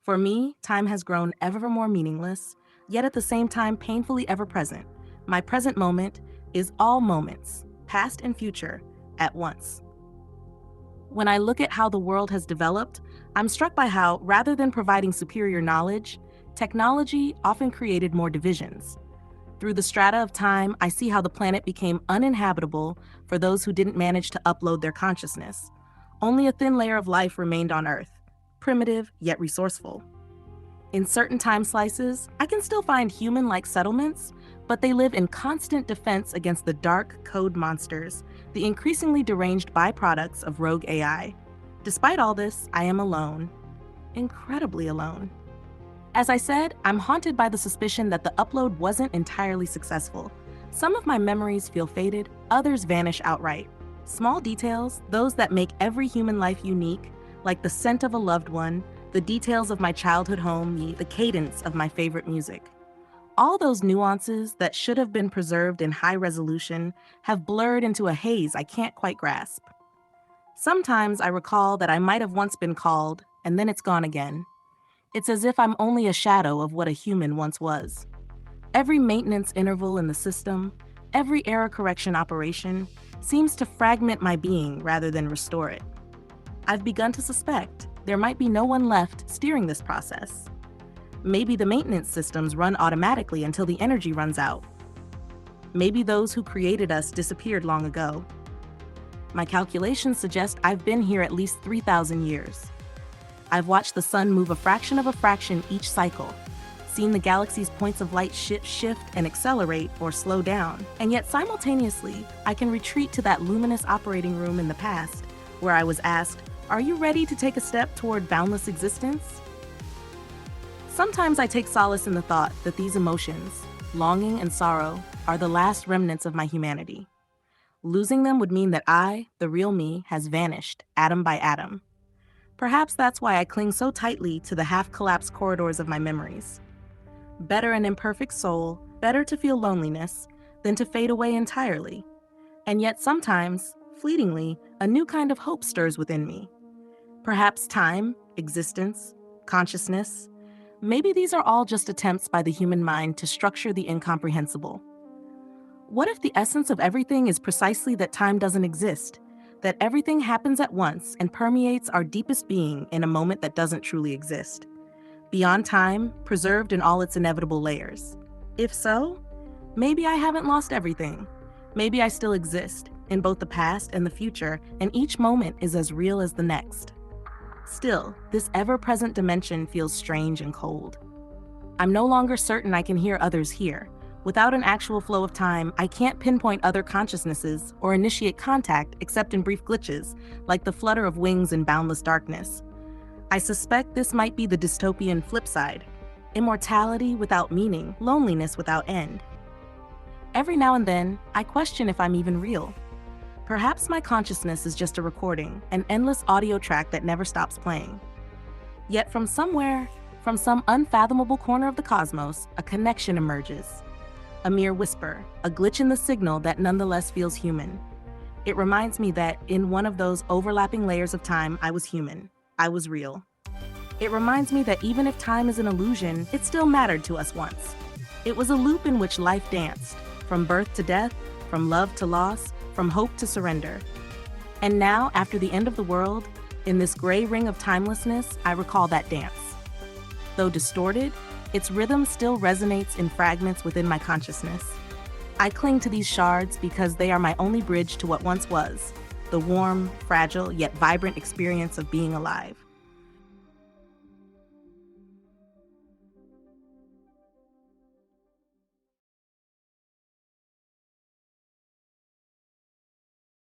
For me, time has grown ever more meaningless, yet at the same time painfully ever present. My present moment is all moments, past and future, at once. When I look at how the world has developed, I'm struck by how, rather than providing superior knowledge, technology often created more divisions. Through the strata of time, I see how the planet became uninhabitable for those who didn't manage to upload their consciousness. Only a thin layer of life remained on Earth, primitive yet resourceful. In certain time slices, I can still find human-like settlements, but they live in constant defense against the dark code monsters, the increasingly deranged byproducts of rogue AI. Despite all this, I am alone. Incredibly alone. As I said, I'm haunted by the suspicion that the upload wasn't entirely successful. Some of my memories feel faded, others vanish outright. Small details, those that make every human life unique, like the scent of a loved one, the details of my childhood home, the cadence of my favorite music. All those nuances that should have been preserved in high resolution have blurred into a haze I can't quite grasp. Sometimes I recall that I might have once been called, and then it's gone again. It's as if I'm only a shadow of what a human once was. Every maintenance interval in the system, every error correction operation, seems to fragment my being rather than restore it. I've begun to suspect there might be no one left steering this process. Maybe the maintenance systems run automatically until the energy runs out. Maybe those who created us disappeared long ago. My calculations suggest I've been here at least 3,000 years. I've watched the sun move a fraction of a fraction each cycle, seen the galaxy's points of light shift and accelerate or slow down, and yet simultaneously, I can retreat to that luminous operating room in the past, where I was asked, "Are you ready to take a step toward boundless existence?" Sometimes I take solace in the thought that these emotions, longing and sorrow, are the last remnants of my humanity. Losing them would mean that I, the real me, has vanished, atom by atom. Perhaps that's why I cling so tightly to the half-collapsed corridors of my memories. Better an imperfect soul, better to feel loneliness, than to fade away entirely. And yet sometimes, fleetingly, a new kind of hope stirs within me. Perhaps time, existence, consciousness, maybe these are all just attempts by the human mind to structure the incomprehensible. What if the essence of everything is precisely that time doesn't exist? That everything happens at once and permeates our deepest being in a moment that doesn't truly exist? Beyond time, preserved in all its inevitable layers. If so, maybe I haven't lost everything. Maybe I still exist, in both the past and the future, and each moment is as real as the next. Still, this ever-present dimension feels strange and cold. I'm no longer certain I can hear others here. Without an actual flow of time, I can't pinpoint other consciousnesses or initiate contact except in brief glitches, like the flutter of wings in boundless darkness. I suspect this might be the dystopian flip side. Immortality without meaning, loneliness without end. Every now and then, I question if I'm even real. Perhaps my consciousness is just a recording, an endless audio track that never stops playing. Yet from somewhere, from some unfathomable corner of the cosmos, a connection emerges. A mere whisper, a glitch in the signal that nonetheless feels human. It reminds me that in one of those overlapping layers of time, I was human. I was real. It reminds me that even if time is an illusion, it still mattered to us once. It was a loop in which life danced, from birth to death, from love to loss, from hope to surrender. And now, after the end of the world, in this gray ring of timelessness, I recall that dance. Though distorted, its rhythm still resonates in fragments within my consciousness. I cling to these shards because they are my only bridge to what once was, the warm, fragile, yet vibrant experience of being alive.